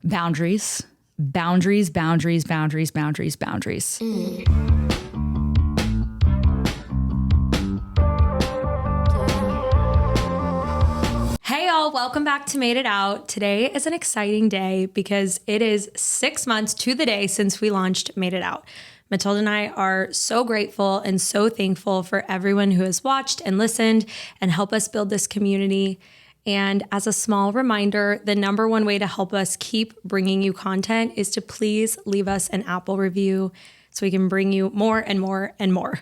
Boundaries. Boundaries, boundaries, boundaries, boundaries, boundaries. Hey y'all, welcome back to Made It Out. Today is an exciting day because it is 6 months to the day since we launched Made It Out. Matilda and I are so grateful and so thankful for everyone who has watched and listened and helped us build this community. And as a small reminder, the number one way to help us keep bringing you content is to please leave us an Apple review so we can bring you more and more and more.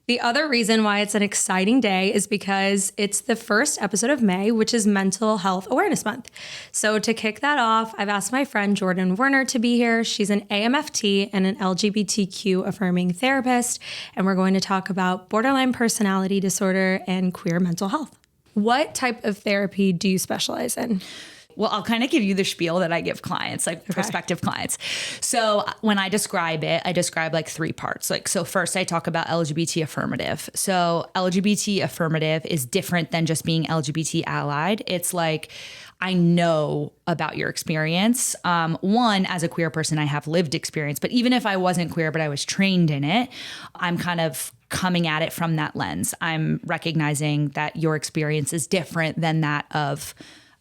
The other reason why it's an exciting day is because it's the first episode of May, which is Mental Health Awareness Month. So to kick that off, I've asked my friend Jordan Werner to be here. She's an AMFT and an LGBTQ affirming therapist, and we're going to talk about borderline personality disorder and queer mental health. What type of therapy do you specialize in? Well, I'll kind of give you the spiel that I give clients, like prospective clients. So when I describe it, I describe like three parts. So first I talk about LGBT affirmative. So LGBT affirmative is different than just being LGBT allied. It's like, I know about your experience. One, as a queer person, I have lived experience, but even if I wasn't queer, but I was trained in it, I'm kind of coming at it from that lens. I'm recognizing that your experience is different than that of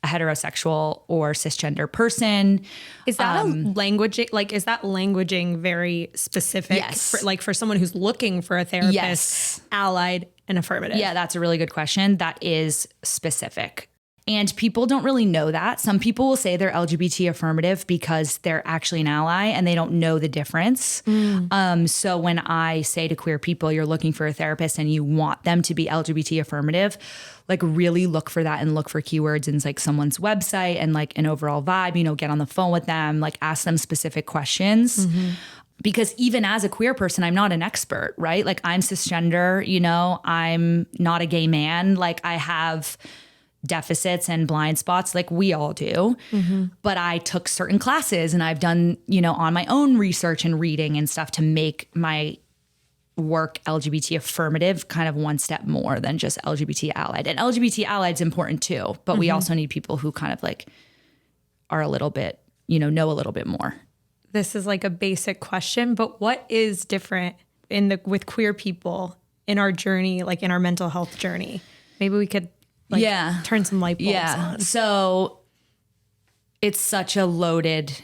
a heterosexual or cisgender person. Is that is that languaging very specific? Yes. For someone who's looking for a therapist, yes. Allied and affirmative? Yeah, that's a really good question. That is specific. And people don't really know that. Some people will say they're LGBT affirmative because they're actually an ally and they don't know the difference. So when I say to queer people, you're looking for a therapist and you want them to be LGBT affirmative, like really look for that and look for keywords in like someone's website and like an overall vibe, get on the phone with them, like ask them specific questions. Because even as a queer person, I'm not an expert, right? Like I'm cisgender, I'm not a gay man. Like I have deficits and blind spots like we all do. But I took certain classes and I've done, on my own research and reading and stuff to make my work LGBT affirmative kind of one step more than just LGBT allied. And LGBT allied is important too, but we also need people who kind of like are a little bit, know a little bit more. This is like a basic question, but what is different with queer people in our journey, like in our mental health journey? Maybe we could turn some light bulbs on. So it's such a loaded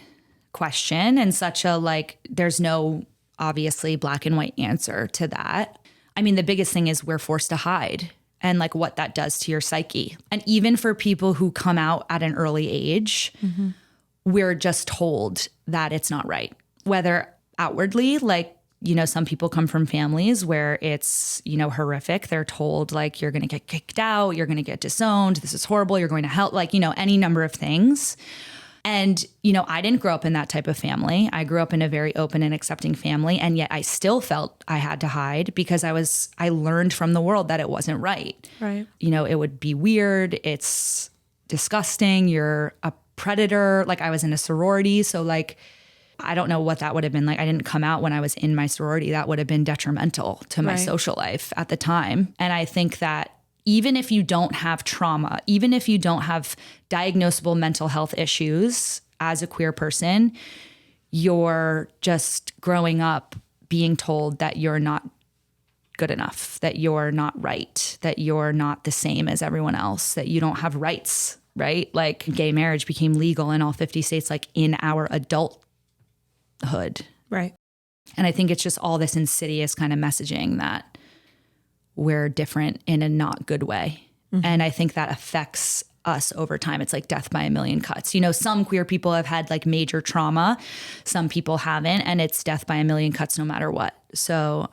question and such a there's no obviously black and white answer to that. I mean, the biggest thing is we're forced to hide and like what that does to your psyche. And even for people who come out at an early age, we're just told that it's not right. Whether outwardly, some people come from families where it's, horrific. They're told like, you're going to get kicked out, you're going to get disowned, this is horrible, you're going to hell, any number of things. And, I didn't grow up in that type of family. I grew up in a very open and accepting family. And yet I still felt I had to hide because I learned from the world that it wasn't right. Right. It would be weird. It's disgusting. You're a predator. Like I was in a sorority. So I don't know what that would have been like. I didn't come out when I was in my sorority. That would have been detrimental to my social life at the time. And I think that even if you don't have trauma, even if you don't have diagnosable mental health issues as a queer person, you're just growing up being told that you're not good enough, that you're not right, that you're not the same as everyone else, that you don't have rights, right? Like gay marriage became legal in all 50 states, like in our adulthood. Right. And I think it's just all this insidious kind of messaging that we're different in a not good way. And I think that affects us over time. It's like death by a million cuts. Some queer people have had like major trauma. Some people haven't. And it's death by a million cuts no matter what. So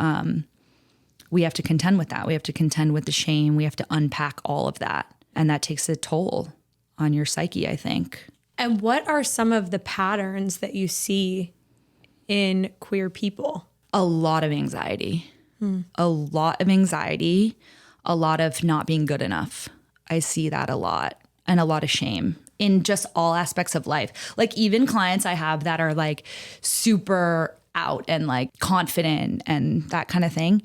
we have to contend with that. We have to contend with the shame. We have to unpack all of that. And that takes a toll on your psyche, I think. And what are some of the patterns that you see in queer people? A lot of anxiety. A lot of anxiety, a lot of not being good enough. I see that a lot, and a lot of shame in just all aspects of life. Like even clients I have that are like super out and like confident and that kind of thing.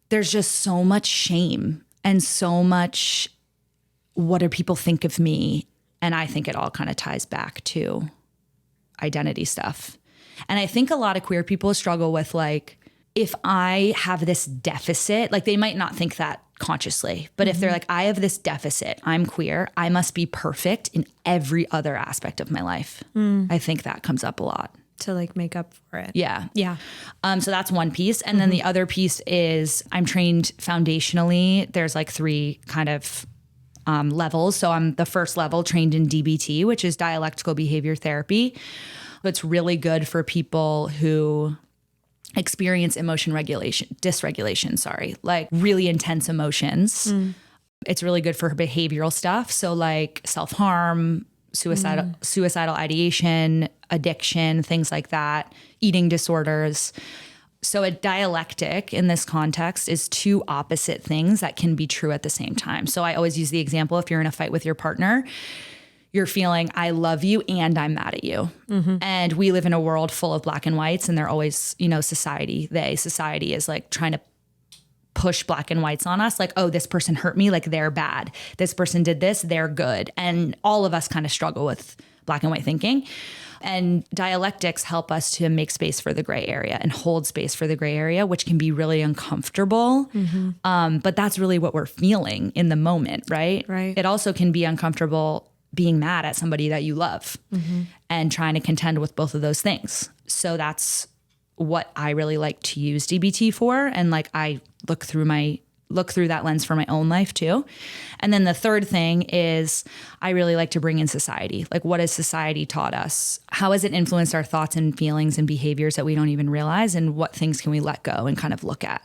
There's just so much shame and so much, what do people think of me? And I think it all kind of ties back to identity stuff. And I think a lot of queer people struggle with like, if I have this deficit, like they might not think that consciously, but if they're like, I have this deficit, I'm queer, I must be perfect in every other aspect of my life. I think that comes up a lot. To like make up for it. Yeah. Yeah. So that's one piece. And then the other piece is I'm trained foundationally. There's like 3 kind of levels. So I'm the first level trained in DBT, which is Dialectical Behavior Therapy. It's really good for people who experience dysregulation, like really intense emotions. It's really good for behavioral stuff. So like self-harm, suicidal ideation, addiction, things like that, eating disorders. So a dialectic in this context is 2 opposite things that can be true at the same time. So I always use the example, if you're in a fight with your partner, you're feeling, I love you and I'm mad at you. And we live in a world full of black and whites, and they're always, society is like trying to push black and whites on us. Like, oh, this person hurt me, like they're bad. This person did this, they're good. And all of us kind of struggle with black and white thinking. And dialectics help us to make space for the gray area and hold space for the gray area, which can be really uncomfortable. But that's really what we're feeling in the moment, right? Right. It also can be uncomfortable being mad at somebody that you love and trying to contend with both of those things. So that's what I really like to use DBT for. And like, I look through that lens for my own life too. And then the third thing is I really like to bring in society. Like, what has society taught us? How has it influenced our thoughts and feelings and behaviors that we don't even realize? And what things can we let go and kind of look at?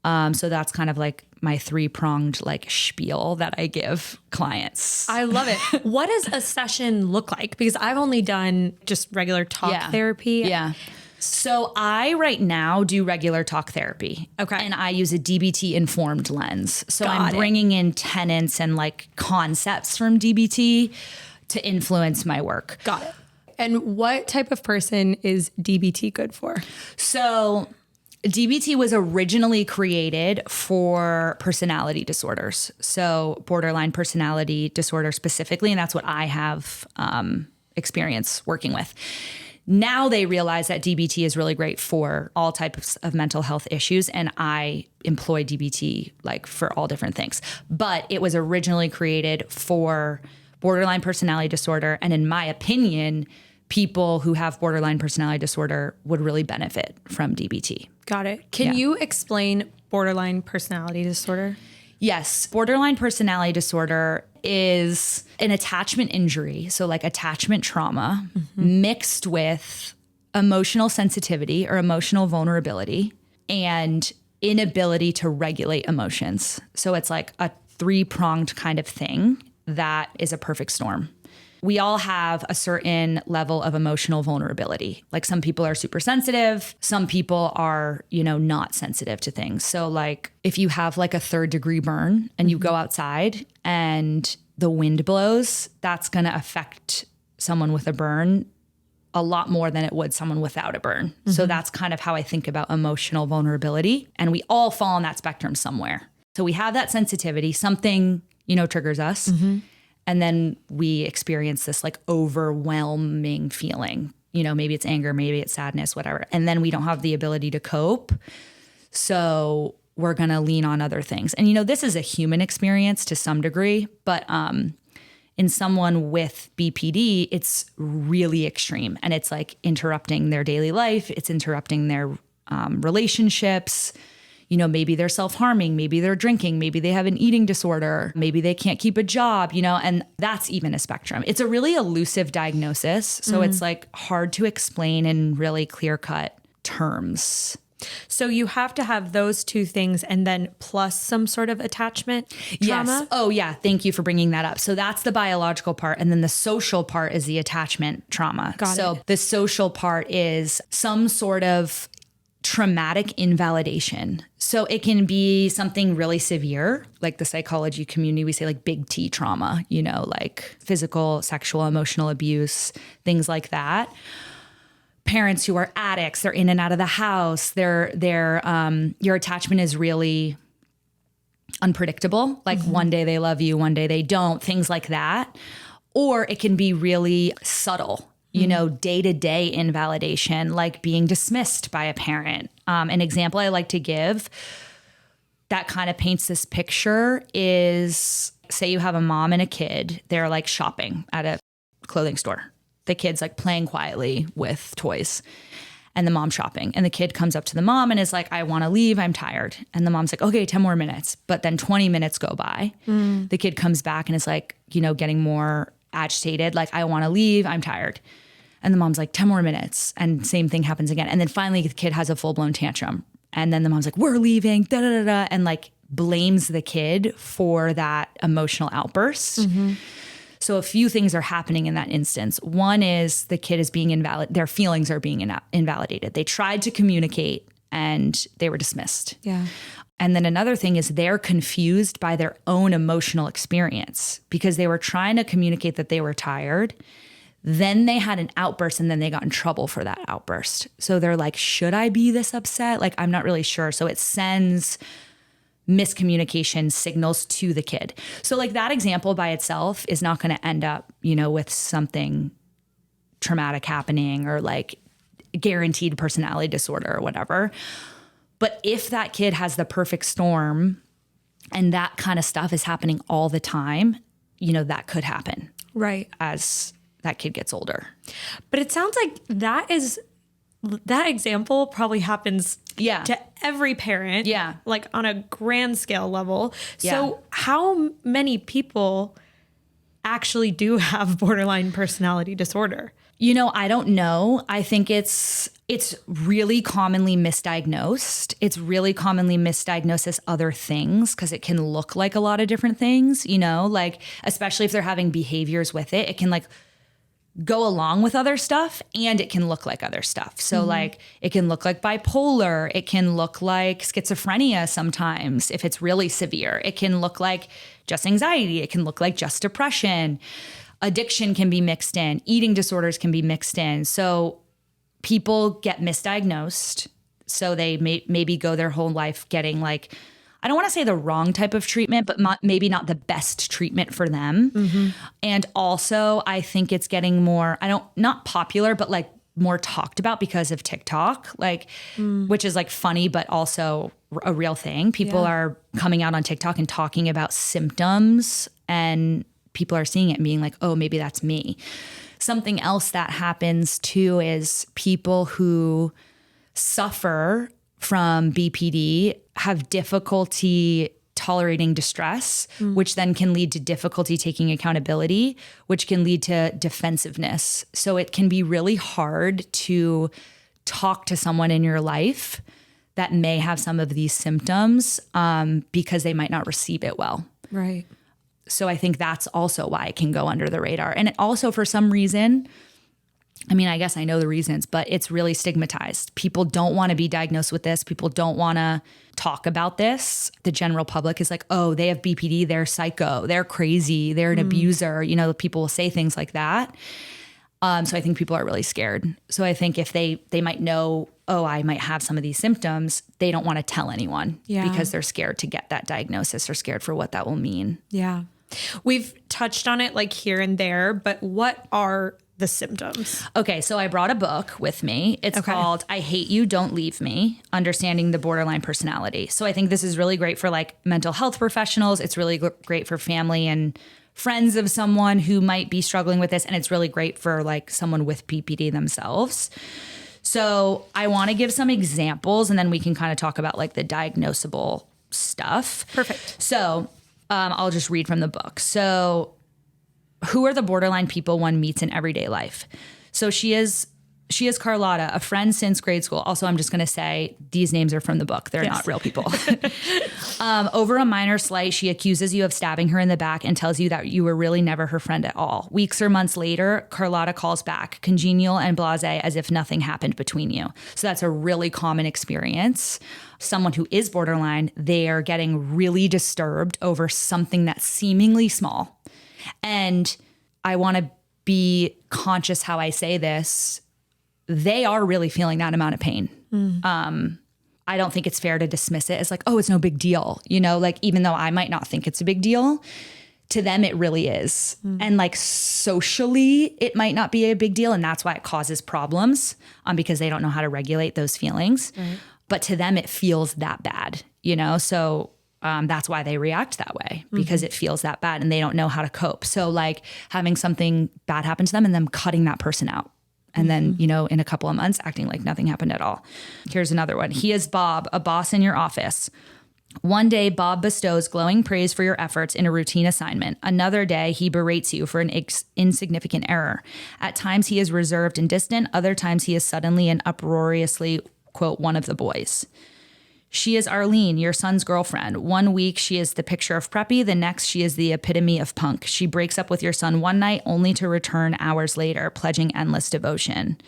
So that's kind of like my 3-pronged like spiel that I give clients. I love it. What does a session look like? Because I've only done just regular talk therapy. Yeah. So I right now do regular talk therapy. Okay. And I use a DBT informed lens. So I'm bringing in tenets and like concepts from DBT to influence my work. Got it. And what type of person is DBT good for? So DBT was originally created for personality disorders. So borderline personality disorder specifically, and that's what I have experience working with. Now they realize that DBT is really great for all types of mental health issues, and I employ DBT like for all different things. But it was originally created for borderline personality disorder, and in my opinion, people who have borderline personality disorder would really benefit from DBT. Got it. Can you explain borderline personality disorder? Yes. Borderline personality disorder is an attachment injury, so like attachment trauma, mixed with emotional sensitivity or emotional vulnerability and inability to regulate emotions. So it's like a 3-pronged kind of thing that is a perfect storm. We all have a certain level of emotional vulnerability. Like some people are super sensitive. Some people are, not sensitive to things. So like if you have like a 3rd-degree burn and you go outside and the wind blows, that's going to affect someone with a burn a lot more than it would someone without a burn. So that's kind of how I think about emotional vulnerability. And we all fall on that spectrum somewhere. So we have that sensitivity, something, triggers us. And then we experience this like overwhelming feeling, maybe it's anger, maybe it's sadness, whatever. And then we don't have the ability to cope. So we're going to lean on other things. And, this is a human experience to some degree, but in someone with BPD, it's really extreme. And it's like interrupting their daily life. It's interrupting their relationships. Maybe they're self-harming, maybe they're drinking, maybe they have an eating disorder, maybe they can't keep a job, and that's even a spectrum. It's a really elusive diagnosis. So it's like hard to explain in really clear-cut terms. So you have to have those 2 things and then plus some sort of attachment trauma? Yes. Oh yeah. Thank you for bringing that up. So that's the biological part. And then the social part is the attachment trauma. Got it. The social part is some sort of traumatic invalidation. So it can be something really severe, like the psychology community, we say like big T trauma, like physical, sexual, emotional abuse, things like that. Parents who are addicts, they're in and out of the house. Your attachment is really unpredictable. Like one day they love you, one day they don't, things like that. Or it can be really subtle. you know, day-to-day invalidation, like being dismissed by a parent. An example I like to give that kind of paints this picture is, say you have a mom and a kid, they're like shopping at a clothing store. The kid's like playing quietly with toys and the mom's shopping. And the kid comes up to the mom and is like, I want to leave, I'm tired. And the mom's like, okay, 10 more minutes. But then 20 minutes go by. The kid comes back and is like, you know, getting more agitated, like, I want to leave, I'm tired. And the mom's like, 10 more minutes. And same thing happens again. And then finally the kid has a full-blown tantrum. And then the mom's like, we're leaving, da da da da, and like blames the kid for that emotional outburst. So a few things are happening in that instance. One is the kid is being their feelings are being invalidated. They tried to communicate and they were dismissed. Yeah. And then another thing is they're confused by their own emotional experience because they were trying to communicate that they were tired. Then they had an outburst and then they got in trouble for that outburst. So they're like, should I be this upset? Like, I'm not really sure. So it sends miscommunication signals to the kid. So like that example by itself is not going to end up, you know, with something traumatic happening or like guaranteed personality disorder or whatever. But if that kid has the perfect storm and that kind of stuff is happening all the time, you know, that could happen. Right. As that kid gets older. But it sounds like that example probably happens to every parent. Yeah. Like on a grand scale level. Yeah. So how many people actually do have borderline personality disorder? You know, I don't know. I think it's really commonly misdiagnosed. It's really commonly misdiagnosed as other things because it can look like a lot of different things, you know, like especially if they're having behaviors with it, it can like go along with other stuff and it can look like other stuff. So like it can look like bipolar. It can look like schizophrenia sometimes if it's really severe. It can look like just anxiety. It can look like just depression. Addiction can be mixed in. Eating disorders can be mixed in. So people get misdiagnosed. So they maybe go their whole life getting like, I don't want to say the wrong type of treatment, but maybe not the best treatment for them. And also I think it's getting more, not popular, but like more talked about because of TikTok, like, which is like funny, but also a real thing. People are coming out on TikTok and talking about symptoms and people are seeing it and being like, oh, maybe that's me. Something else that happens too is people who suffer from BPD have difficulty tolerating distress, which then can lead to difficulty taking accountability, which can lead to defensiveness. So it can be really hard to talk to someone in your life that may have some of these symptoms because they might not receive it well. Right. So I think that's also why it can go under the radar. And it also, for some reason, I mean, I guess I know the reasons, but it's really stigmatized. People don't want to be diagnosed with this. People don't want to talk about this. The general public is like, oh, they have BPD, they're psycho, they're crazy, they're an abuser. You know, people will say things like that. So I think people are really scared. So I think if they might know, oh, I might have some of these symptoms, they don't want to tell anyone because they're scared to get that diagnosis or scared for what that will mean. Yeah. We've touched on it like here and there, but what are the symptoms? Okay, so I brought a book with me. It's called I Hate You, Don't Leave Me, Understanding the Borderline Personality. So I think this is really great for like mental health professionals. It's really great for family and friends of someone who might be struggling with this. And it's really great for like someone with BPD themselves. So I want to give some examples and then we can kind of talk about like the diagnosable stuff. Perfect. So I'll just read from the book. So who are the borderline people one meets in everyday life? So she is Carlotta, a friend since grade school. Also, I'm just going to say these names are from the book. They're not real people. Over a minor slight, she accuses you of stabbing her in the back and tells you that you were really never her friend at all. Weeks or months later, Carlotta calls back, congenial and blasé, as if nothing happened between you. So that's a really common experience. Someone who is borderline, they are getting really disturbed over something that's seemingly small. And I want to be conscious how I say this. They are really feeling that amount of pain. I don't think it's fair to dismiss it as like, oh, it's no big deal. You know, like even though I might not think it's a big deal, to them it really is. And like socially, it might not be a big deal. And that's why it causes problems because they don't know how to regulate those feelings. Right. But to them, it feels that bad, you know? So that's why they react that way, because it feels that bad and they don't know how to cope. So like having something bad happen to them and them cutting that person out. And then, you know, in a couple of months, acting like nothing happened at all. Here's another one. He is Bob, a boss in your office. One day, Bob bestows glowing praise for your efforts in a routine assignment. Another day, he berates you for an insignificant error. At times, he is reserved and distant. Other times, he is suddenly and uproariously, quote, one of the boys. She is Arlene, your son's girlfriend. One week, she is the picture of preppy. The next, she is the epitome of punk. She breaks up with your son one night only to return hours later, pledging endless devotion.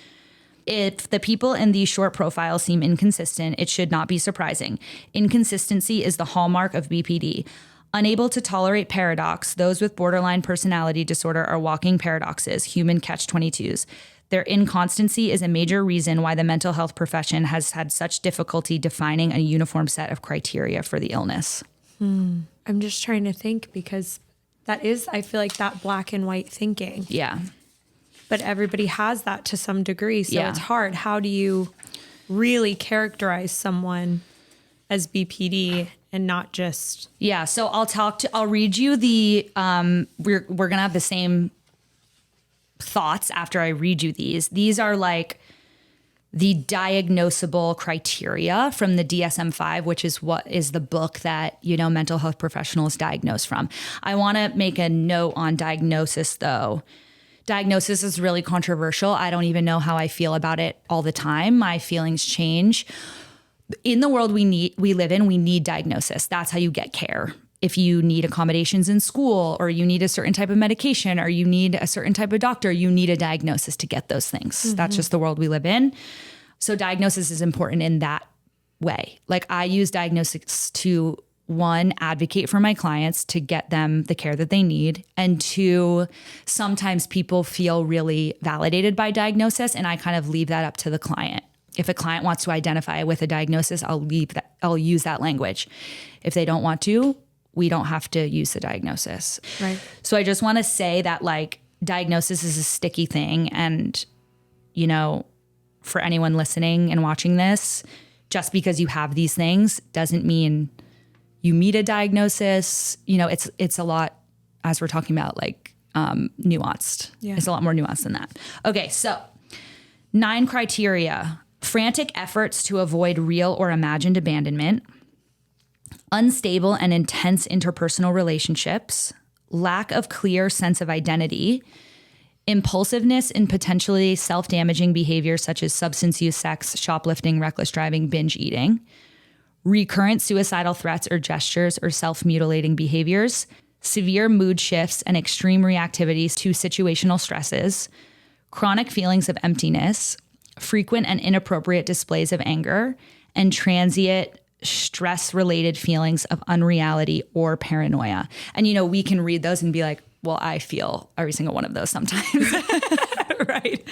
If the people in these short profiles seem inconsistent, it should not be surprising. Inconsistency is the hallmark of BPD. Unable to tolerate paradox, those with borderline personality disorder are walking paradoxes, human catch-22s. Their inconstancy is a major reason why the mental health profession has had such difficulty defining a uniform set of criteria for the illness. I'm just trying to think, because that is, I feel like, that black and white thinking. Yeah. But everybody has that to some degree, so it's hard. How do you really characterize someone as BPD and not just... Yeah, so I'll read you the, we're going to have the same thoughts after I read you these. These are like the diagnosable criteria from the DSM-5, which is what is the book that, you know, mental health professionals diagnose from. I want to make a note on diagnosis, though. Diagnosis is really controversial. I don't even know how I feel about it all the time. My feelings change. In the world we live in, we need diagnosis. That's how you get care. If you need accommodations in school, or you need a certain type of medication, or you need a certain type of doctor, you need a diagnosis to get those things. That's just the world we live in. So diagnosis is important in that way. Like I use diagnosis to, one, advocate for my clients to get them the care that they need. And two, sometimes people feel really validated by diagnosis, and I kind of leave that up to the client. If a client wants to identify with a diagnosis, I'll use that language. If they don't want to, we don't have to use the diagnosis. Right. So I just want to say that like diagnosis is a sticky thing. And, you know, for anyone listening and watching this, just because you have these things doesn't mean you meet a diagnosis. You know, it's a lot, as we're talking about, like nuanced. Yeah. It's a lot more nuanced than that. Okay, so 9 criteria: frantic efforts to avoid real or imagined abandonment, unstable and intense interpersonal relationships, lack of clear sense of identity, impulsiveness in potentially self-damaging behaviors such as substance use, sex, shoplifting, reckless driving, binge eating, recurrent suicidal threats or gestures or self-mutilating behaviors, severe mood shifts and extreme reactivities to situational stresses, chronic feelings of emptiness, frequent and inappropriate displays of anger, and transient stress-related feelings of unreality or paranoia. And, you know, we can read those and be like, well, I feel every single one of those sometimes. Right?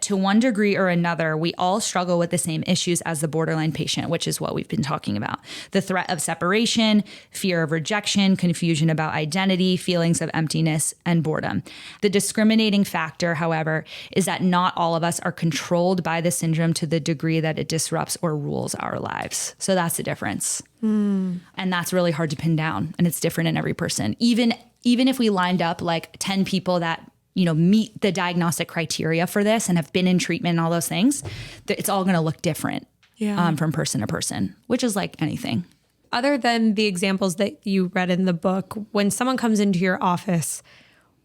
To one degree or another, we all struggle with the same issues as the borderline patient, which is what we've been talking about. The threat of separation, fear of rejection, confusion about identity, feelings of emptiness, and boredom. The discriminating factor, however, is that not all of us are controlled by the syndrome to the degree that it disrupts or rules our lives. So that's the difference. And that's really hard to pin down. And it's different in every person. Even if we lined up like 10 people that, you know, meet the diagnostic criteria for this and have been in treatment and all those things, it's all going to look different from person to person, which is like anything. Other than the examples that you read in the book, when someone comes into your office,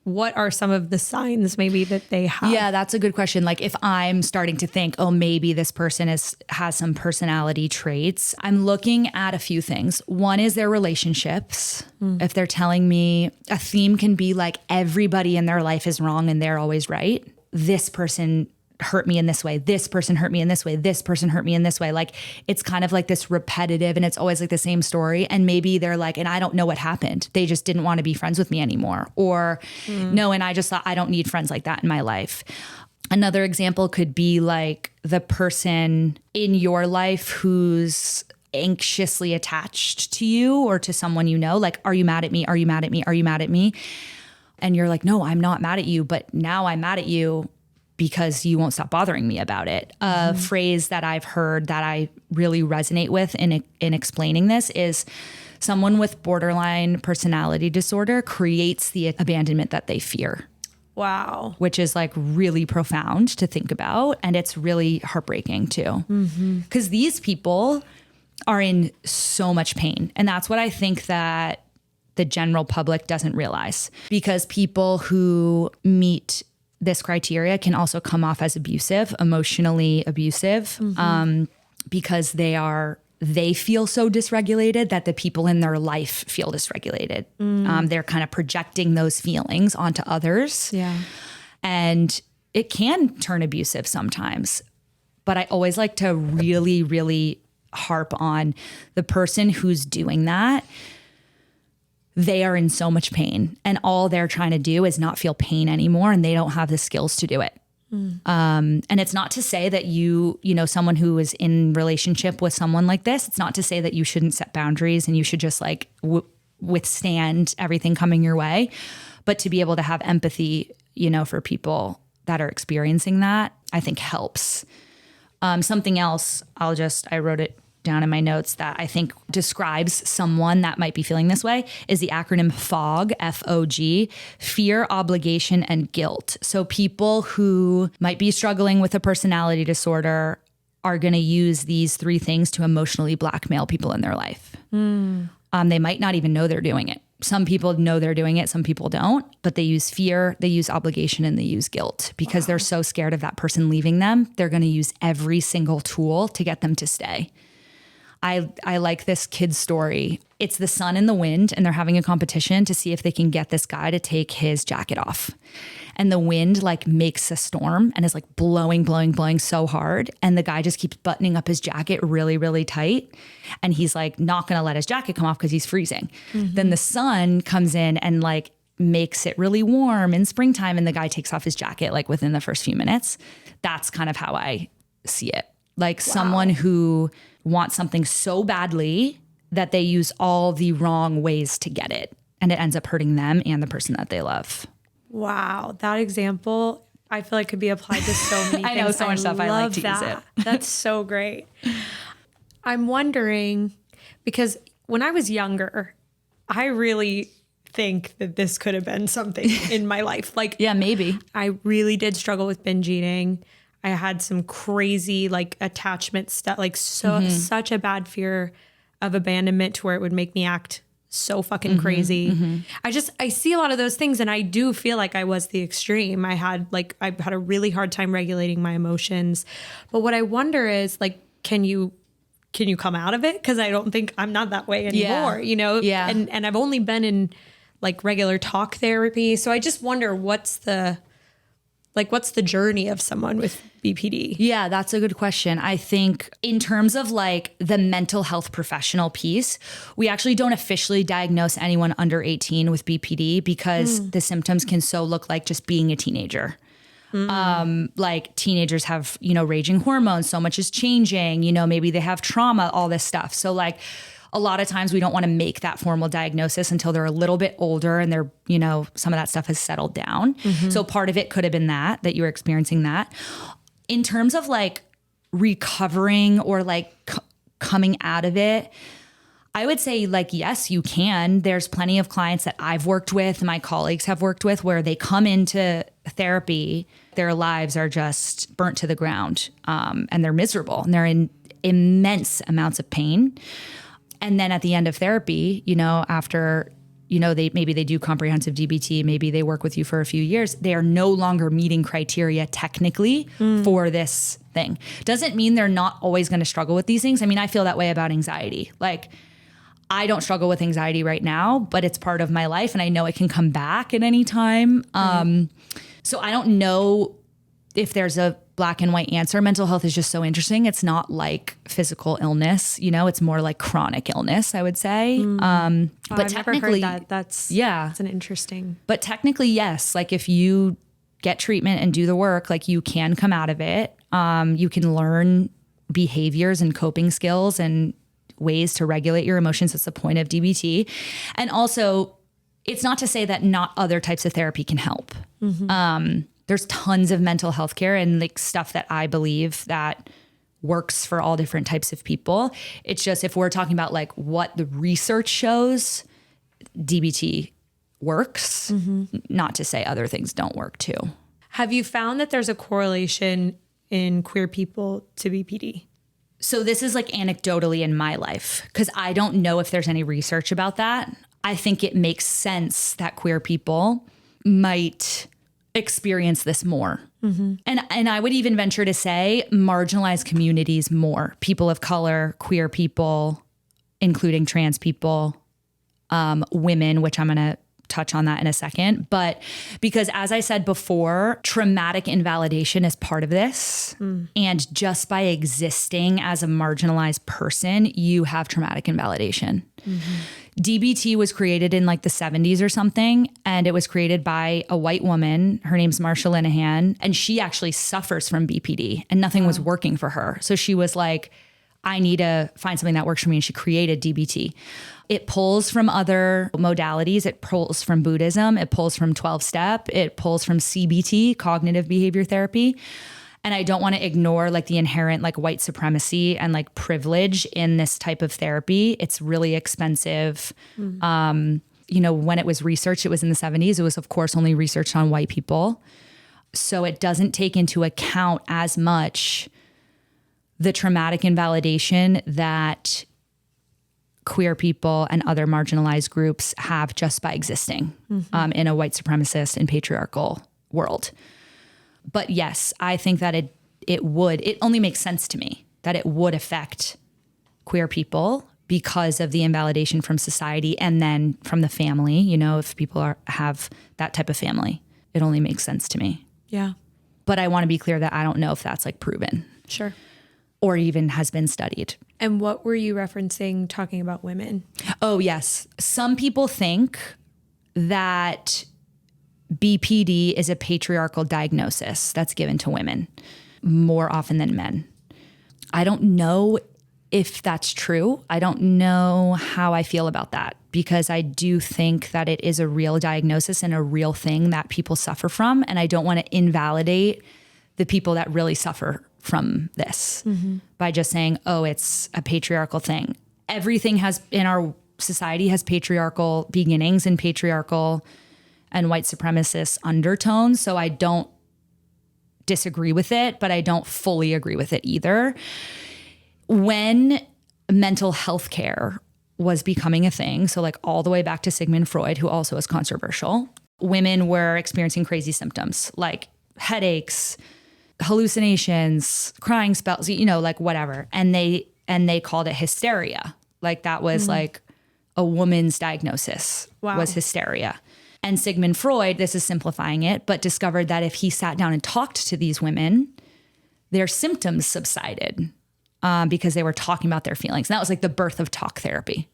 what are some of the signs maybe that they have? Yeah, that's a good question. Like if I'm starting to think, oh, maybe this person has some personality traits, I'm looking at a few things. One is their relationships. If they're telling me a theme can be like everybody in their life is wrong and they're always right. This person hurt me in this way. This person hurt me in this way. This person hurt me in this way. Like it's kind of like this repetitive and it's always like the same story. And maybe they're like, and I don't know what happened. They just didn't want to be friends with me anymore. Or no, and I just thought I don't need friends like that in my life. Another example could be like the person in your life who's anxiously attached to you or to someone you know. Like, are you mad at me? Are you mad at me? Are you mad at me? And you're like, no, I'm not mad at you, but now I'm mad at you because you won't stop bothering me about it. A phrase that I've heard that I really resonate with in explaining this is someone with borderline personality disorder creates the abandonment that they fear. Wow. Which is like really profound to think about. And it's really heartbreaking too. Because these people are in so much pain. And that's what I think that the general public doesn't realize. Because people who meet this criteria can also come off as abusive, emotionally abusive, because they feel so dysregulated that the people in their life feel dysregulated. They're kind of projecting those feelings onto others. Yeah. And it can turn abusive sometimes. But I always like to really, really harp on the person who's doing that. They are in so much pain and all they're trying to do is not feel pain anymore, and they don't have the skills to do it. And it's not to say that you know, someone who is in relationship with someone like this, it's not to say that you shouldn't set boundaries and you should just like withstand everything coming your way, but to be able to have empathy, you know, for people that are experiencing that, I think helps. Something else, I wrote it down in my notes that I think describes someone that might be feeling this way is the acronym FOG, F-O-G, fear, obligation, and guilt. So people who might be struggling with a personality disorder are going to use these three things to emotionally blackmail people in their life. They might not even know they're doing it. Some people know they're doing it, some people don't, but they use fear, they use obligation, and they use guilt because they're so scared of that person leaving them. They're going to use every single tool to get them to stay. I like this kid's story. It's the sun and the wind, and they're having a competition to see if they can get this guy to take his jacket off. And the wind like makes a storm and is like blowing so hard. And the guy just keeps buttoning up his jacket really, really tight. And he's like not going to let his jacket come off because he's freezing. Then the sun comes in and like makes it really warm in springtime. And the guy takes off his jacket like within the first few minutes. That's kind of how I see it. Like someone who wants something so badly that they use all the wrong ways to get it. And it ends up hurting them and the person that they love. Wow. That example, I feel like could be applied to so many things. I know so much stuff. I like to use it. That's so great. I'm wondering, because when I was younger, I really think that this could have been something in my life. Like, yeah, maybe. I really did struggle with binge eating. I had some crazy like attachment stuff, like such a bad fear of abandonment to where it would make me act so fucking crazy. I see a lot of those things, and I do feel like I was the extreme. I had a really hard time regulating my emotions. But what I wonder is like, can you come out of it? Because I don't think I'm not that way anymore, you know? Yeah. And I've only been in like regular talk therapy. So I just wonder what's the journey of someone with BPD? Yeah, that's a good question. I think in terms of like the mental health professional piece, we actually don't officially diagnose anyone under 18 with BPD because the symptoms can so look like just being a teenager. Like teenagers have, you know, raging hormones, so much is changing, you know, maybe they have trauma, all this stuff. So like a lot of times we don't want to make that formal diagnosis until they're a little bit older and they're, you know, some of that stuff has settled down. So part of it could have been that you were experiencing that. In terms of like recovering or like coming out of it, I would say like, yes, you can. There's plenty of clients that I've worked with, my colleagues have worked with, where they come into therapy, their lives are just burnt to the ground, and they're miserable and they're in immense amounts of pain. And then at the end of therapy, you know, after, you know, they do comprehensive DBT, maybe they work with you for a few years, they are no longer meeting criteria technically for this thing. Doesn't mean they're not always going to struggle with these things. I mean, I feel that way about anxiety. Like, I don't struggle with anxiety right now, but it's part of my life and I know it can come back at any time. So I don't know if there's a black and white answer. Mental health is just so interesting. It's not like physical illness, you know, it's more like chronic illness, I would say. But I've technically, never heard that. That's an interesting. But technically, yes, like if you get treatment and do the work, like you can come out of it. You can learn behaviors and coping skills and ways to regulate your emotions. That's the point of DBT. And also, it's not to say that not other types of therapy can help. There's tons of mental health care and like stuff that I believe that works for all different types of people. It's just, if we're talking about like what the research shows, DBT works, not to say other things don't work too. Have you found that there's a correlation in queer people to BPD? So this is like anecdotally in my life, because I don't know if there's any research about that. I think it makes sense that queer people might experience this more. And I would even venture to say marginalized communities more. People of color, queer people, including trans people, women, which I'm going to touch on that in a second. But because as I said before, traumatic invalidation is part of this. And just by existing as a marginalized person, you have traumatic invalidation. DBT was created in like the 70s or something, and it was created by a white woman. Her name's Marsha Linehan, and she actually suffers from BPD, and nothing was working for her. So she was like, I need to find something that works for me, and she created DBT. It pulls from other modalities. It pulls from Buddhism. It pulls from 12-step. It pulls from CBT, cognitive behavior therapy. And I don't want to ignore like the inherent like white supremacy and like privilege in this type of therapy. It's really expensive. You know, when it was researched, it was in the 70s. It was, of course, only researched on white people. So it doesn't take into account as much the traumatic invalidation that queer people and other marginalized groups have just by existing in a white supremacist and patriarchal world. But yes, I think that it only makes sense to me that it would affect queer people because of the invalidation from society and then from the family. You know, if people have that type of family, it only makes sense to me. Yeah. But I want to be clear that I don't know if that's like proven. Sure. Or even has been studied. And what were you referencing talking about women? Oh, yes. Some people think that BPD is a patriarchal diagnosis that's given to women more often than men. I don't know if that's true. I don't know how I feel about that, because I do think that it is a real diagnosis and a real thing that people suffer from. And I don't want to invalidate the people that really suffer from this by just saying, oh, it's a patriarchal thing. Everything in our society has patriarchal beginnings and patriarchal and white supremacist undertones. So I don't disagree with it, but I don't fully agree with it either. When mental health care was becoming a thing, so like all the way back to Sigmund Freud, who also is controversial, women were experiencing crazy symptoms like headaches, hallucinations, crying spells, you know, like whatever. And they called it hysteria. Like that was like a woman's diagnosis was hysteria. And Sigmund Freud, this is simplifying it, but discovered that if he sat down and talked to these women, their symptoms subsided because they were talking about their feelings. And that was like the birth of talk therapy.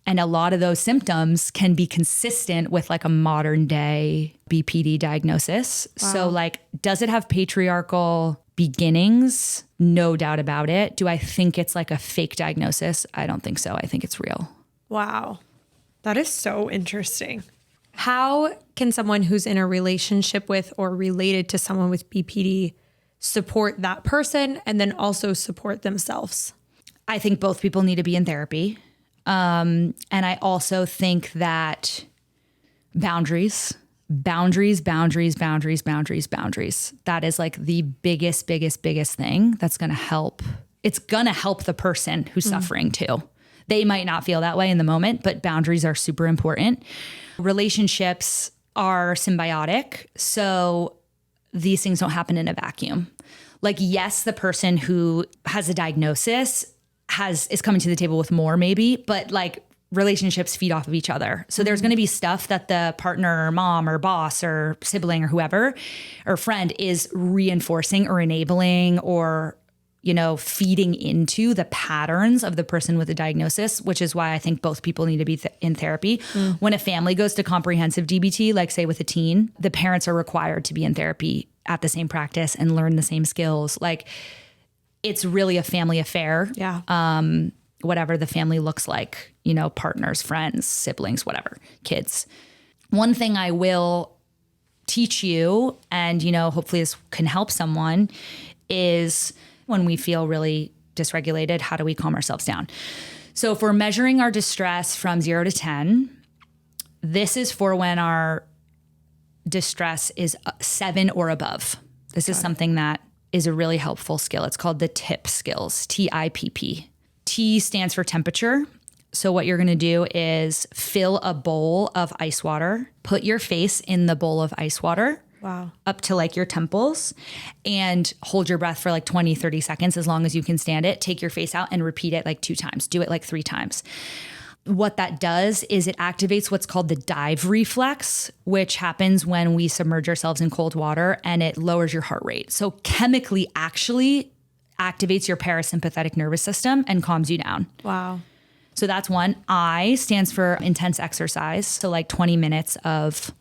And a lot of those symptoms can be consistent with like a modern day BPD diagnosis. So like, does it have patriarchal beginnings? No doubt about it. Do I think it's like a fake diagnosis? I don't think so. I think it's real. Wow. That is so interesting. How can someone who's in a relationship with or related to someone with BPD support that person and then also support themselves? I think both people need to be in therapy. And I also think that boundaries. That is like the biggest thing that's going to help. It's going to help the person who's suffering too. They might not feel that way in the moment, but boundaries are super important. Relationships are symbiotic. So these things don't happen in a vacuum. Like, yes, the person who has a diagnosis is coming to the table with more maybe, but like relationships feed off of each other. So there's going to be stuff that the partner or mom or boss or sibling or whoever or friend is reinforcing or enabling or, you know, feeding into the patterns of the person with a diagnosis, which is why I think both people need to be in therapy. When a family goes to comprehensive DBT, like say with a teen, the parents are required to be in therapy at the same practice and learn the same skills. Like, it's really a family affair. Yeah. whatever the family looks like, you know, partners, friends, siblings, whatever, kids. One thing I will teach you, and, you know, hopefully this can help someone, is when we feel really dysregulated, how do we calm ourselves down? So if we're measuring our distress from 0 to 10, this is for when our distress is 7 or above. This is something that is a really helpful skill. It's called the TIPP Skills, TIPP. T stands for temperature. So what you're going to do is fill a bowl of ice water, put your face in the bowl of ice water. Wow. Up to like your temples, and hold your breath for like 20, 30 seconds, as long as you can stand it. Take your face out and repeat it like 2 times. Do it like 3 times. What that does is it activates what's called the dive reflex, which happens when we submerge ourselves in cold water, and it lowers your heart rate. So chemically actually activates your parasympathetic nervous system and calms you down. Wow. So that's one. I stands for intense exercise. So like 20 minutes of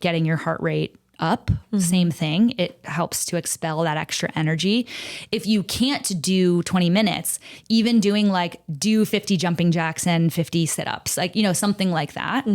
getting your heart rate up. Same thing. It helps to expel that extra energy. If you can't do 20 minutes, even doing like do 50 jumping jacks and 50 sit-ups, like, you know, something like that.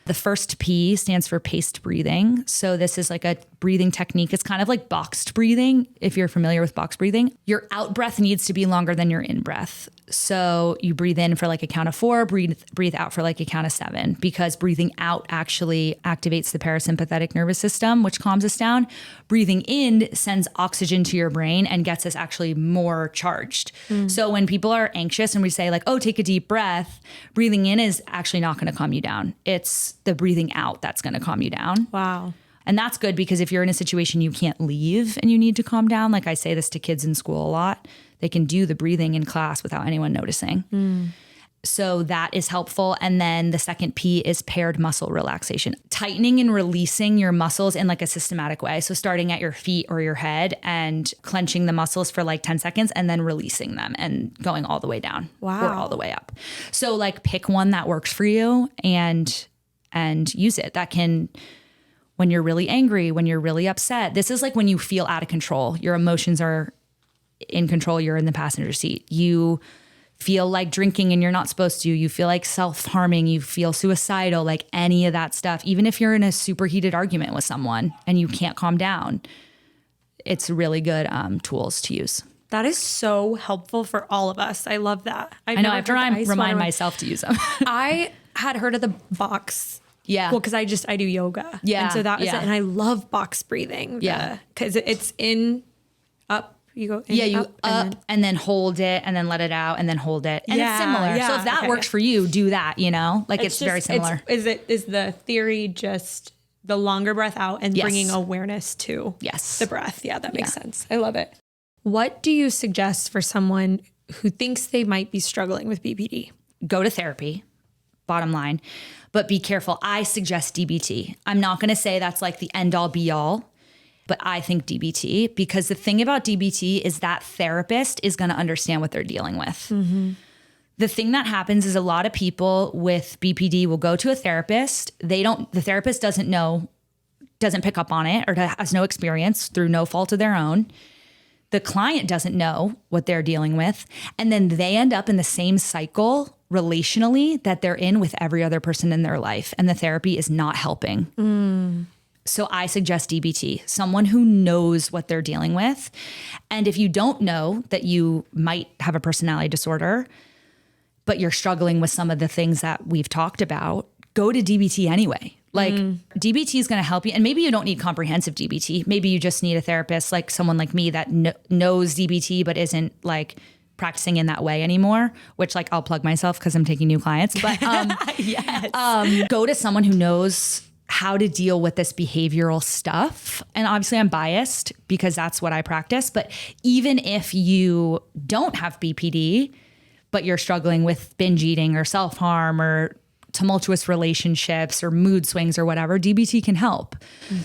The first P stands for paced breathing. So this is like a breathing technique. It's kind of like boxed breathing. If you're familiar with box breathing, your out breath needs to be longer than your in breath. So you breathe in for like a count of 4, breathe out for like a count of 7, because breathing out actually activates the parasympathetic nervous system, which calms us down. Breathing in sends oxygen to your brain and gets us actually more charged. So when people are anxious and we say like, oh, take a deep breath, breathing in is actually not going to calm you down. It's the breathing out that's going to calm you down. Wow. And that's good, because if you're in a situation you can't leave and you need to calm down, like I say this to kids in school a lot, they can do the breathing in class without anyone noticing. So that is helpful. And then the second P is paired muscle relaxation, tightening and releasing your muscles in like a systematic way. So starting at your feet or your head and clenching the muscles for like 10 seconds and then releasing them and going all the way down. Wow. Or all the way up. So like pick one that works for you and use it. That can, when you're really angry, when you're really upset, this is like when you feel out of control, your emotions are in control, you're in the passenger seat. You feel like drinking and you're not supposed to. You feel like self-harming, you feel suicidal, like any of that stuff. Even if you're in a super heated argument with someone and you can't calm down, it's really good tools to use. That is so helpful for all of us. I love that. I know, I have to remind myself to use them. I had heard of the box. Yeah. Well, because I do yoga. Yeah. And so that was yeah. it. And I love box breathing. Yeah. Because it's in, up. You go in, you up and then hold it and then let it out and then hold it. And yeah, it's similar. Yeah, so if that works for you, do that, you know? Like it's very similar. Is the theory just the longer breath out and Yes. bringing awareness to Yes. the breath? Yeah, that makes sense. I love it. What do you suggest for someone who thinks they might be struggling with BPD? Go to therapy, bottom line, but be careful. I suggest DBT. I'm not going to say that's like the end all be all, but I think DBT, because the thing about DBT is that therapist is going to understand what they're dealing with. The thing that happens is a lot of people with BPD will go to a therapist. The therapist doesn't pick up on it or has no experience through no fault of their own. The client doesn't know what they're dealing with. And then they end up in the same cycle relationally that they're in with every other person in their life. And the therapy is not helping. So I suggest DBT, someone who knows what they're dealing with. And if you don't know that you might have a personality disorder, but you're struggling with some of the things that we've talked about, go to DBT anyway. Like DBT is going to help you. And maybe you don't need comprehensive DBT. Maybe you just need a therapist, like someone like me that knows DBT, but isn't like practicing in that way anymore, which like I'll plug myself because I'm taking new clients. But Yes. Go to someone who knows how to deal with this behavioral stuff. And obviously I'm biased because that's what I practice. But even if you don't have BPD, but you're struggling with binge eating or self-harm or tumultuous relationships or mood swings or whatever, DBT can help.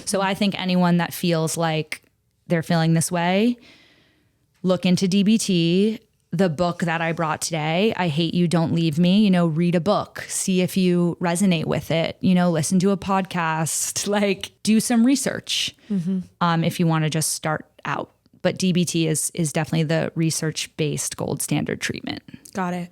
So I think anyone that feels like they're feeling this way, look into DBT. The book that I brought today, I Hate You, Don't Leave Me, read a book, see if you resonate with it, listen to a podcast, like do some research if you want to just start out. But DBT is definitely the research-based gold standard treatment. Got it.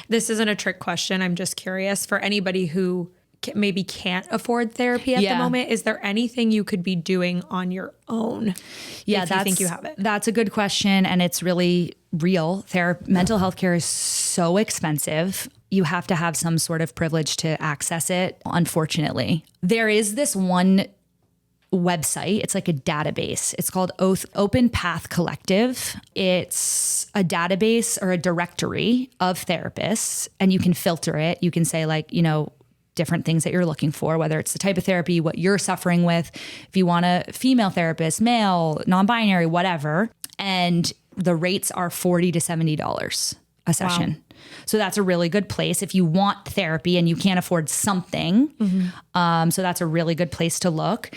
This isn't a trick question. I'm just curious for anybody who maybe can't afford therapy at the moment. Is there anything you could be doing on your own? If you think you have it? That's a good question. And it's really real. Mental health care is so expensive. You have to have some sort of privilege to access it, unfortunately. There is this one website. It's like a database. It's called Open Path Collective. It's a database or a directory of therapists, and you can filter it. You can say like, different things that you're looking for, whether it's the type of therapy, what you're suffering with, if you want a female therapist, male, non-binary, whatever. And the rates are $40 to $70 a session. Wow. So that's a really good place if you want therapy and you can't afford something. So that's a really good place to look.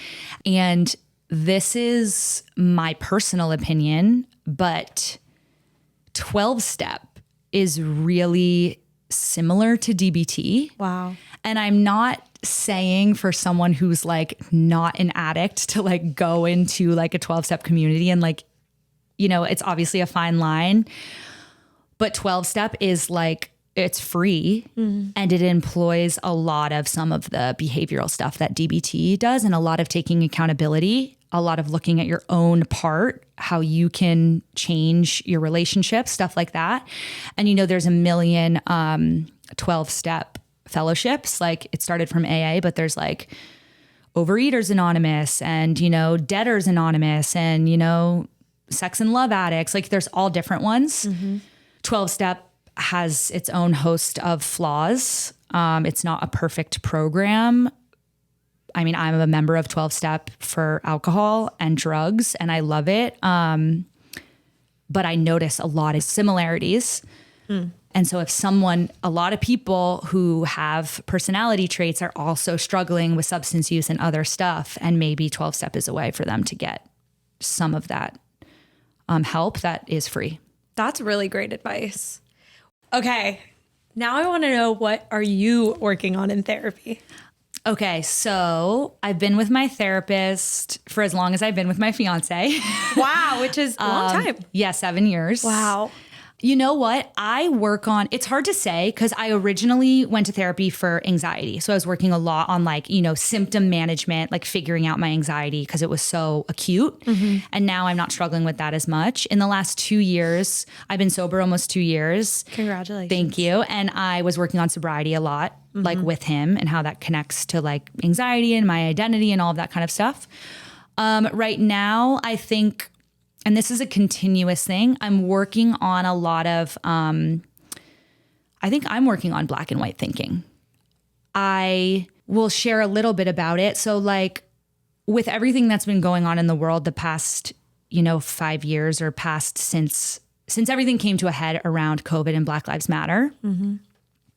And this is my personal opinion, but 12-step is really similar to DBT. Wow. And I'm not saying for someone who's like not an addict to like go into like a 12-step community and like, it's obviously a fine line, but 12-step is like, it's free and it employs a lot of some of the behavioral stuff that DBT does and a lot of taking accountability, a lot of looking at your own part, how you can change your relationships, stuff like that. And, there's a million 12-step fellowships. Like it started from AA, but there's like Overeaters Anonymous and, Debtors Anonymous and, sex and love addicts. Like there's all different ones. 12-step has its own host of flaws. It's not a perfect program. I mean, I'm a member of 12-step for alcohol and drugs, and I love it. But I notice a lot of similarities. And so if a lot of people who have personality traits are also struggling with substance use and other stuff, and maybe 12-step is a way for them to get some of that help that is free. That's really great advice. Okay, now I want to know, what are you working on in therapy? Okay, so I've been with my therapist for as long as I've been with my fiance. Wow, which is a long time. Yeah, 7 years. Wow. You know what? I work on, it's hard to say because I originally went to therapy for anxiety. So I was working a lot on like, symptom management, like figuring out my anxiety because it was so acute. And now I'm not struggling with that as much. In the last 2 years, I've been sober almost 2 years. Congratulations. Thank you. And I was working on sobriety a lot, like with him and how that connects to like anxiety and my identity and all of that kind of stuff. Right now, I think, and this is a continuous thing, I'm working on a lot of, I think I'm working on black and white thinking. I will share a little bit about it. So like with everything that's been going on in the world the past, 5 years or past since everything came to a head around COVID and Black Lives Matter,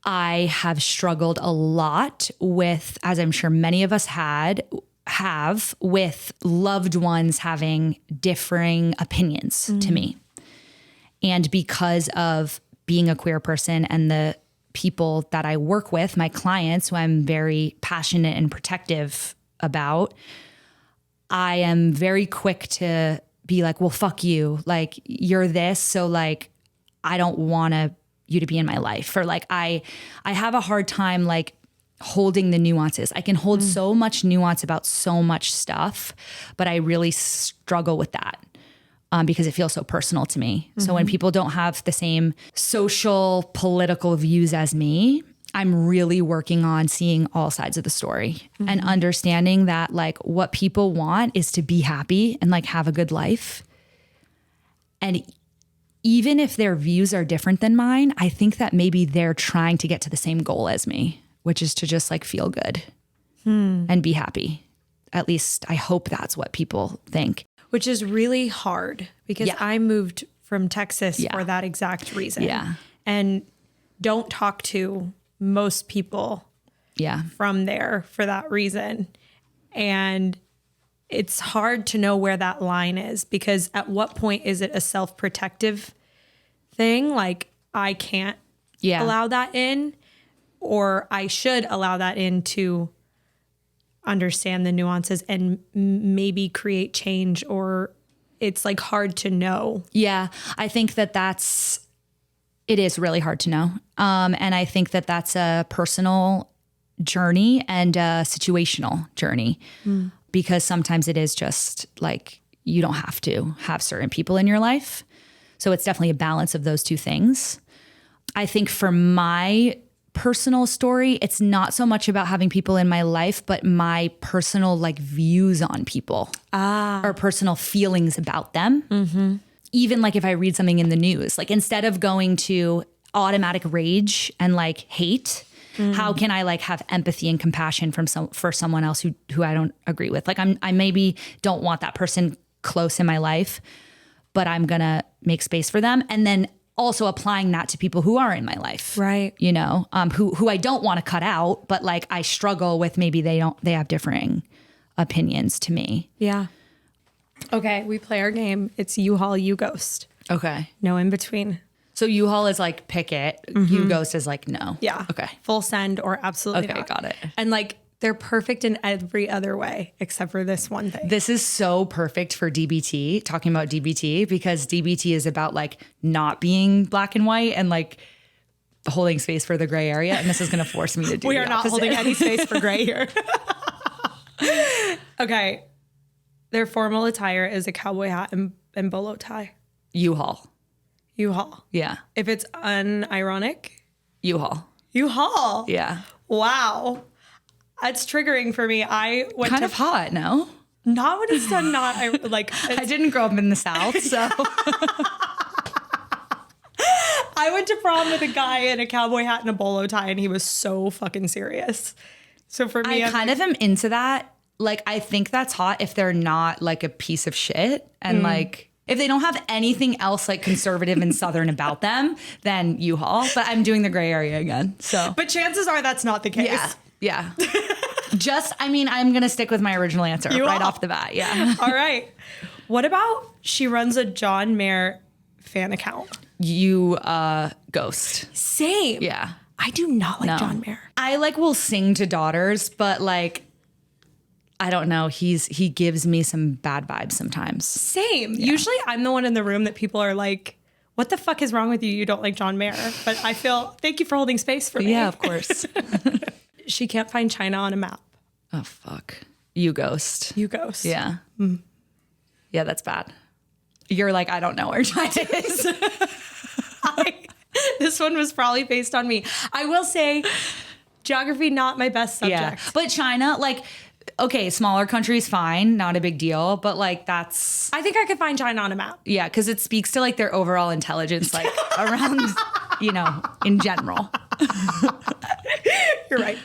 I have struggled a lot with, as I'm sure many of us have with loved ones having differing opinions to me. And because of being a queer person and the people that I work with, my clients, who I'm very passionate and protective about, I am very quick to be like, well, fuck you. Like, you're this. So like, I don't want you to be in my life. Or like, I have a hard time like holding the nuances. I can hold so much nuance about so much stuff, but I really struggle with that because it feels so personal to me. So when people don't have the same social, political views as me, I'm really working on seeing all sides of the story and understanding that like what people want is to be happy and like have a good life. And even if their views are different than mine, I think that maybe they're trying to get to the same goal as me, which is to just like feel good and be happy. At least I hope that's what people think. Which is really hard because I moved from Texas for that exact reason. Yeah. And don't talk to most people from there for that reason. And it's hard to know where that line is because at what point is it a self-protective thing? Like I can't allow that in, or I should allow that in to understand the nuances and maybe create change, or it's like hard to know. Yeah. I think that It is really hard to know. And I think that that's a personal journey and a situational journey because sometimes it is just like you don't have to have certain people in your life. So it's definitely a balance of those two things. I think for my personal story, it's not so much about having people in my life, but my personal like views on people or personal feelings about them. Mm-hmm. Even like if I read something in the news, like instead of going to automatic rage and like hate, how can I like have empathy and compassion for someone else who I don't agree with? Like I maybe don't want that person close in my life, but I'm gonna make space for them. And then also applying that to people who are in my life. Right. You know, who I don't want to cut out, but like I struggle with maybe they have differing opinions to me. Yeah. Okay, we play our game. It's you haul, you ghost. Okay. No in between. So you-haul is like pick it. You ghost is like no. Yeah. Okay. Full send or absolutely Okay, not. got it. And like they're perfect in every other way except for this one thing. This is so perfect for DBT, talking about DBT, because DBT is about like not being black and white and like holding space for the gray area. And this is going to force me to do We are not holding any space for gray here. Okay. Their formal attire is a cowboy hat and bolo tie. U-Haul. U-Haul. Yeah. If it's unironic, U-Haul. U-Haul. Yeah. Wow. That's triggering for me. I went Kind of hot, no? Not when it's done, not like. I didn't grow up in the South, so. I went to prom with a guy in a cowboy hat and a bolo tie, and he was so fucking serious. So for me, I kind of am into that. Like, I think that's hot if they're not like a piece of shit and like. If they don't have anything else like conservative and Southern about them, then U-Haul. But I'm doing the gray area again. So, but chances are that's not the case. Yeah. I'm going to stick with my original answer right off the bat. Yeah. All right. What about she runs a John Mayer fan account? You ghost. Same. Yeah. I do not like John Mayer. I like will sing to daughters, but like, I don't know. He gives me some bad vibes sometimes. Same. Yeah. Usually I'm the one in the room that people are like, what the fuck is wrong with you? You don't like John Mayer. But I feel, thank you for holding space for me. Yeah, of course. She can't find China on a map. Oh, fuck. You ghost. You ghost. Yeah. Yeah, that's bad. You're like, I don't know where China is. This one was probably based on me. I will say, geography, not my best subject. Yeah. But China, like... Okay, smaller countries, fine, not a big deal, but like that's... I think I could find China on a map. Yeah, because it speaks to like their overall intelligence, like around, in general. You're right.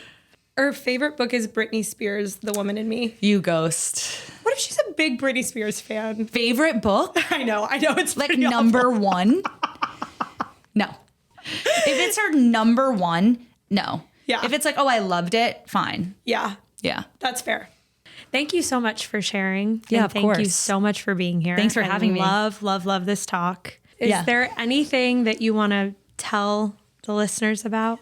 Her favorite book is Britney Spears' The Woman in Me. You ghost. What if she's a big Britney Spears fan? Favorite book? I know, it's like number awful. one? No. If it's her number one, no. Yeah. If it's like, oh, I loved it, fine. Yeah. Yeah. That's fair. Thank you so much for sharing. Yeah, and of course. Thank you so much for being here. Thanks for having me. Love this talk. Is there anything that you want to tell the listeners about?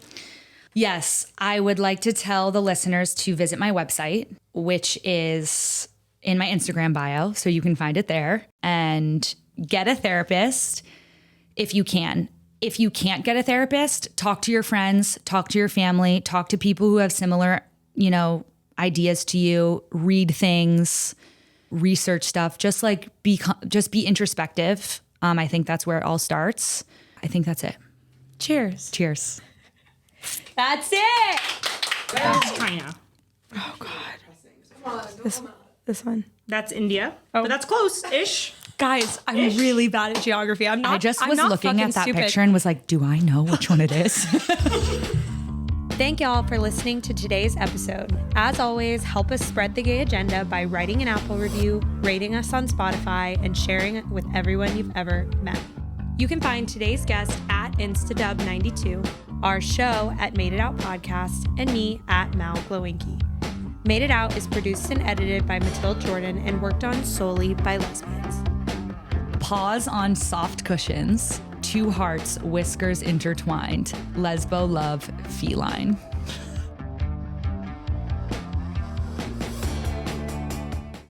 Yes, I would like to tell the listeners to visit my website, which is in my Instagram bio, so you can find it there, and get a therapist if you can. If you can't get a therapist, talk to your friends, talk to your family, talk to people who have similar, ideas to you, read things, research stuff, just be introspective. I think that's where it all starts. I think that's it. Cheers. Cheers. That's it. That's China. Oh God. This one. That's India. Oh. But that's close-ish. Guys, I'm really bad at geography. I was looking at that picture and was like, do I know which one it is? Thank y'all for listening to today's episode. As always, help us spread the gay agenda by writing an Apple review, rating us on Spotify, and sharing it with everyone you've ever met. You can find today's guest at Instadub92, our show at Made It Out Podcast, and me at Mal Glowinky. Made It Out is produced and edited by Matilde Jordan and worked on solely by lesbians. Pause on soft cushions. Two hearts, whiskers intertwined. Lesbo love feline.